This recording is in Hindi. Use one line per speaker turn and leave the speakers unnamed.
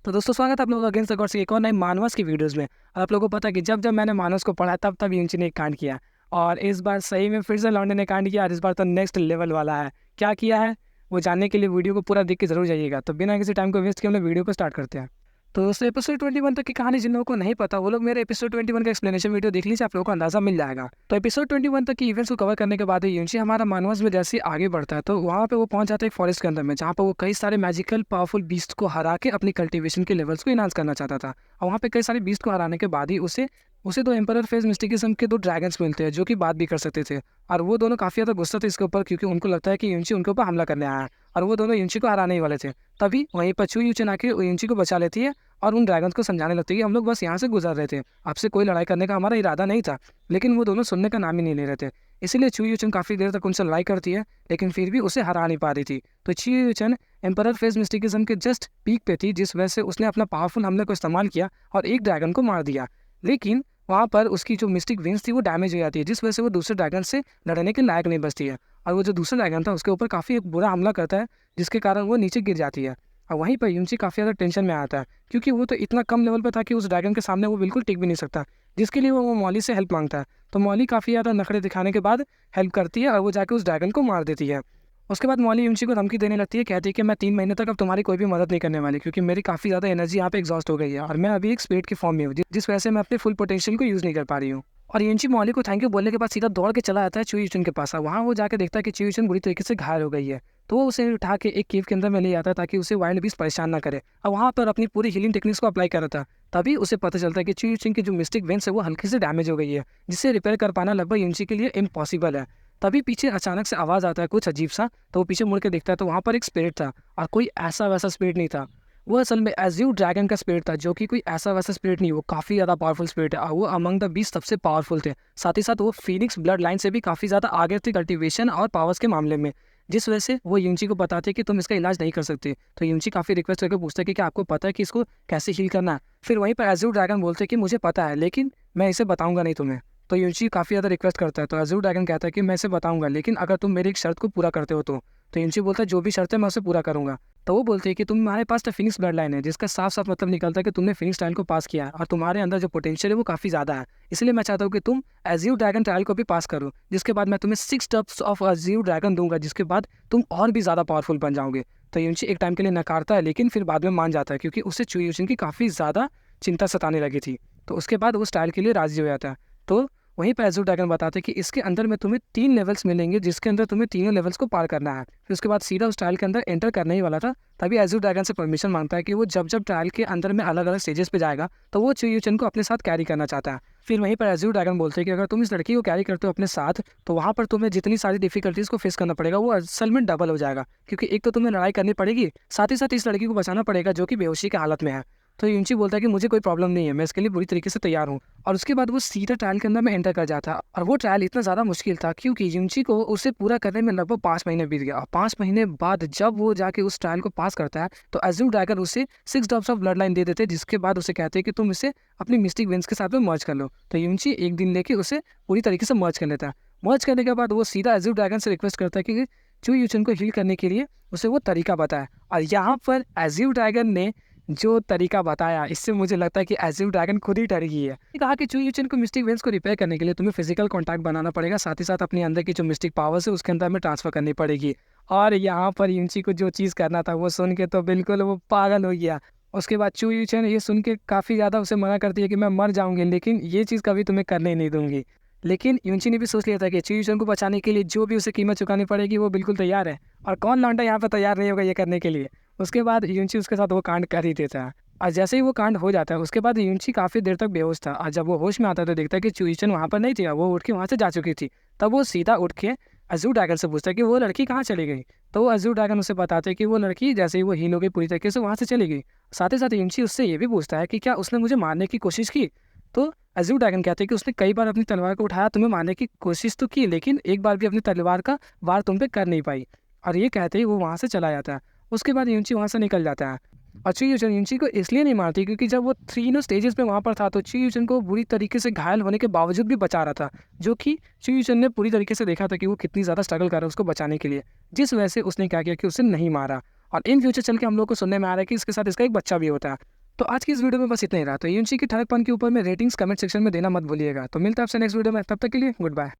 तो दोस्तों स्वागत है आप लोगों का अगेंस्ट द गॉड्स की एक और नई मानवस की वीडियोस में। और आप लोगों को पता है कि जब जब मैंने मानवस को पढ़ा तब यूनिची ने एक कांड किया। और इस बार सही में फिर से लौंडे ने कांड किया और इस बार तो नेक्स्ट लेवल वाला है। क्या किया है वो जानने के लिए वीडियो को पूरा देख के जरूर जाइएगा। तो बिना किसी टाइम को वेस्ट किए हम लोग वीडियो को स्टार्ट करते हैं। तो दोस्तों एपिसोड 21 तक की कहानी जिन लोगों को नहीं पता वो लोग मेरे एपिसोड 21 का एक्सप्लेनेशन वीडियो देख लीजिए, आप लोगों को अंदाजा मिल जाएगा। तो एपिसोड 21 तक की इवेंट्स को कवर करने के बाद यूनिची हमारा मानवस में जैसे आगे बढ़ता है तो वहाँ पे वो पहुंच जाता है एक फॉरेस्ट के अंदर में, जहाँ पर वो कई सारे मैजिकल पावरफुल बीस्ट को हरा के अपनी कल्टीवेशन के लेवल्स को इनहांस करना चाहता था। और वहाँ पे कई सारे बीस्ट को हराने के बाद ही उसे उसे दो एम्परर फेज मिस्टिकिज्म के दो ड्रैगन्स मिलते हैं जो कि बात भी कर सकते थे। और वो दोनों काफ़ी ज़्यादा गुस्सा थे इसके ऊपर, क्योंकि उनको लगता है कि यूनिची उनके ऊपर हमला करने आया है और वो दोनों यूनिची को हराने ही वाले थे। तभी वहीं पर चू यूचन आके यूनिची को बचा लेती है और उन ड्रैगन्स को समझाने लगती है कि हम लोग बस यहाँ से गुजर रहे थे, आपसे कोई लड़ाई करने का हमारा इरादा नहीं था। लेकिन वो दोनों सुनने का नाम ही नहीं ले रहे थे। इसीलिए चू यूचन काफ़ी देर तक उनसे लड़ाई करती है लेकिन फिर भी उसे हरा नहीं पा रही थी। तो चू यूचन एम्परर फेज मिस्टिकिज्म के जस्ट पीक पे थी, जिस वजह से उसने अपना पावरफुल हमले को इस्तेमाल किया और एक ड्रैगन को मार दिया। लेकिन वहाँ पर उसकी जो मिस्टिक विंग्स थी वो डैमेज हो जाती है, जिस वजह से वो दूसरे ड्रैगन से लड़ने के लायक नहीं बचती है। और वो जो दूसरा ड्रैगन था उसके ऊपर काफ़ी एक बुरा हमला करता है, जिसके कारण वो नीचे गिर जाती है। और वहीं पर यूनिची काफ़ी ज़्यादा टेंशन में आता है, क्योंकि वो तो इतना कम लेवल पर था कि उस ड्रैगन के सामने वो बिल्कुल टिक भी नहीं सकता, जिसके लिए वो मॉली से हेल्प मांगता है। तो मॉली काफ़ी ज़्यादा नखरे दिखाने के बाद हेल्प करती है और वो जाके उस ड्रैगन को मार देती है। उसके बाद मॉली यूनिची को धमकी देने लगती है, कहती है कि मैं 3 महीने तक अब तुम्हारी कोई भी मदद नहीं करने वाली, क्योंकि मेरी काफ़ी ज़्यादा एनर्जी यहाँ पे एग्जॉस्ट हो गई है और मैं अभी एक स्पिरिट के फॉर्म में हूँ, जिस वजह से मैं अपने फुल पोटेंशियल को यूज़ नहीं कर पा रही हूँ। और यूनिची मॉली को थैंक यू बोलने के बाद सीधा दौड़ के चला जाता है चू यूचन के पास। वहाँ वो जाके देखता है कि चू यूचन बुरी तरीके से घायल हो गई है। तो वो उसे उठा के एक केव के अंदर में ले जाता है ताकि उसे वाइल्ड बीस्ट परेशान ना करे, और वहाँ पर अपनी पूरी हीलिंग टेक्निक्स को अप्लाई कर रहा था। तभी उसे पता चलता है कि चू यूचन की जो मिस्टिक वेंस है वो हल्की से डैमेज हो गई है, जिसे रिपेयर कर पाना लगभग यूनिची के लिए इम्पॉसिबल है। तभी पीछे अचानक से आवाज़ आता है कुछ अजीब सा, तो वो पीछे मुड़ के देखता है तो वहाँ पर एक स्पिरिट था, और कोई ऐसा वैसा स्पिरिट नहीं था। वो असल में एज्यू ड्रैगन का स्पिरिट था, जो कि कोई ऐसा वैसा स्पिरिट नहीं, वो काफ़ी ज़्यादा पावरफुल स्पिरिट है और वो अमंग द बीस्ट सबसे पावरफुल थे। साथ ही साथ वो फीनिक्स ब्लड लाइन से भी काफ़ी ज़्यादा आगे थे कल्टीवेशन और पावर्स के मामले में, जिस वजह से वो यूनिची को बताते कि तुम इसका इलाज नहीं कर सकते। तो यूनिची काफ़ी रिक्वेस्ट करके पूछते कि क्या आपको पता है कि इसको कैसे हील करना है। फिर वहीं पर एज्यू ड्रैगन बोलते कि मुझे पता है लेकिन मैं इसे बताऊंगा नहीं तुम्हें। तो यूनिची काफ़ी ज़्यादा रिक्वेस्ट करता है, तो एज्यू ड्रैगन कहता है कि मैं इसे बताऊंगा लेकिन अगर तुम मेरी एक शर्त को पूरा करते हो तो यूनिची बोलता है जो भी शर्त है मैं उसे पूरा करूंगा। तो वो बोलते हैं कि तुम्हारे पास तो फिनिक्स ब्लड लाइन है, जिसका साफ साफ मतलब निकलता है कि तुमने फिनिक्स ट्रायल को पास किया है और तुम्हारे अंदर जो पोटेंशियल है वो काफ़ी ज़्यादा है। इसलिए मैं चाहता हूँ कि तुम एज्यू ड्रैगन ट्रायल को भी पास करो, जिसके बाद मैं तुम्हें 6 स्टेप्स ऑफ एज्यू ड्रैगन दूंगा, जिसके बाद तुम और भी ज़्यादा पावरफुल बन जाओगे। तो यूनिची एक टाइम के लिए नकारता है लेकिन फिर बाद में मान जाता है, क्योंकि उससे चू यूचिन की काफ़ी ज़्यादा चिंता सताने लगी थी। तो उसके बाद वो इस ट्रायल के लिए राजी हो जाता है। तो वहीं पर एज्यू ड्रैगन बताते हैं कि इसके अंदर में तुम्हें 3 लेवल्स मिलेंगे, जिसके अंदर तुम्हें तीनों लेवल्स को पार करना है। फिर उसके बाद सीधा उस ट्रायल के अंदर एंटर करने ही वाला था, तभी एज्यू ड्रैगन से परमिशन मांगता है कि वो जब जब ट्रायल के अंदर में अलग अलग स्टेजेस पे जाएगा तो वो चू यूचन को अपने साथ कैरी करना चाहता है। फिर वहीं पर एज्यू ड्रैगन बोलते हैं कि अगर तुम इस लड़की को कैरी करते हो अपने साथ तो वहाँ पर तुम्हें जितनी सारी डिफिकल्टीज को फेस करना पड़ेगा वो असल में डबल हो जाएगा, क्योंकि एक तो तुम्हें लड़ाई करनी पड़ेगी, साथ ही साथ इस लड़की को बचाना पड़ेगा जो कि बेहोशी की हालत में है। तो यूनिची बोलता है कि मुझे कोई प्रॉब्लम नहीं है, मैं इसके लिए पूरी तरीके से तैयार हूँ। और उसके बाद वो सीधा ट्रायल के अंदर में एंटर कर जाता है, और वो ट्रायल इतना ज़्यादा मुश्किल था क्योंकि यूनिची को उसे पूरा करने में लगभग 5 महीने बीत गया। और 5 महीने बाद जब वो जाके उस ट्रायल को पास करता है तो एज्यू ड्रैगन उसे 6 ड्रॉप्स ऑफ ब्लड लाइन दे देते हैं, जिसके बाद उसे कहते हैं कि तुम इसे अपनी मिस्टिक विंग्स के साथ में मर्ज कर लो। तो यूनिची एक दिन लेके उसे पूरी तरीके से मर्ज कर लेता है। मर्ज करने के बाद वो सीधा एज्यू ड्रैगन से रिक्वेस्ट करता है कि चू यूचन को हील करने के लिए उसे वो तरीका बताया। और यहाँ पर एज्यू ड्रैगन ने जो तरीका बताया, इससे मुझे लगता है कि एज्यू ड्रैगन खुद ही डर गई है। कहा कि चू यूचन को मिस्टिक वेंस को रिपेयर करने के लिए तुम्हें फिजिकल कॉन्टैक्ट बनाना पड़ेगा, साथ ही साथ अपने अंदर की जो मिस्टिक पावर्स है उसके अंदर में ट्रांसफर करनी पड़ेगी। और यहाँ पर यूनिची को जो चीज़ करना था वो सुन के तो बिल्कुल वो पागल हो गया। उसके बाद चू यूचन ये सुन के काफ़ी ज़्यादा उसे मना करती है कि मैं मर जाऊँगी लेकिन ये चीज़ कभी तुम्हें करने नहीं दूंगी। लेकिन यूनिची ने भी सोच लिया था कि चू यूचन को बचाने के लिए जो भी उसे कीमत चुकानी पड़ेगी वो बिल्कुल तैयार है, और कौन लौंडा यहाँ पर तैयार नहीं होगा ये करने के लिए। उसके बाद यूनिची उसके साथ वो कांड कर ही देता है, और जैसे ही वो कांड हो जाता है उसके बाद यूनिची काफ़ी देर तक बेहोश था, और जब वो होश में आता है तो देखता है कि चू यूचन वहाँ पर नहीं थी, वो उठ के वहाँ से जा चुकी थी। तब वो सीधा उठ के एज्यू ड्रैगन से पूछता है कि वो लड़की कहाँ चली गई। तो वो एज्यू ड्रैगन उसे बताते हैं कि वो लड़की जैसे ही वो हील हो गई पूरी तरीके से वहाँ से चली गई। साथ ही साथ यूनिची उससे ये भी पूछता है कि क्या उसने मुझे मारने की कोशिश की। तो एज्यू ड्रैगन कहते हैं कि उसने कई बार अपनी तलवार को उठाया, तुम्हें मारने की कोशिश तो की लेकिन एक बार भी अपनी तलवार का वार तुम पे कर नहीं पाई। और ये कहते ही वो वहाँ से चला जाता है। उसके बाद यूनिची वहाँ से निकल जाता है। और चू यूचन यूनिची को इसलिए नहीं मारती क्योंकि जब वो 3 स्टेजेस पे वहाँ पर था तो चू यूचन को बुरी तरीके से घायल होने के बावजूद भी बचा रहा था, जो कि चू यूचन ने पूरी तरीके से देखा था कि वो कितनी ज़्यादा स्ट्रगल कर रहा है उसको बचाने के लिए, जिस वजह से उसने क्या किया कि उसे नहीं मारा। और इन फ्यूचर चल के हम लोग को सुनने में आ रहा है कि इसके साथ इसका एक बच्चा भी होता है। तो आज की इस वीडियो में बस इतना ही रहा। तो यूएनसी की ठरकपन के ऊपर में रेटिंग्स कमेंट सेक्शन में देना मत भूलिएगा। तो मिलता है आपसे नेक्स्ट वीडियो में, तब तक के लिए गुड बाय।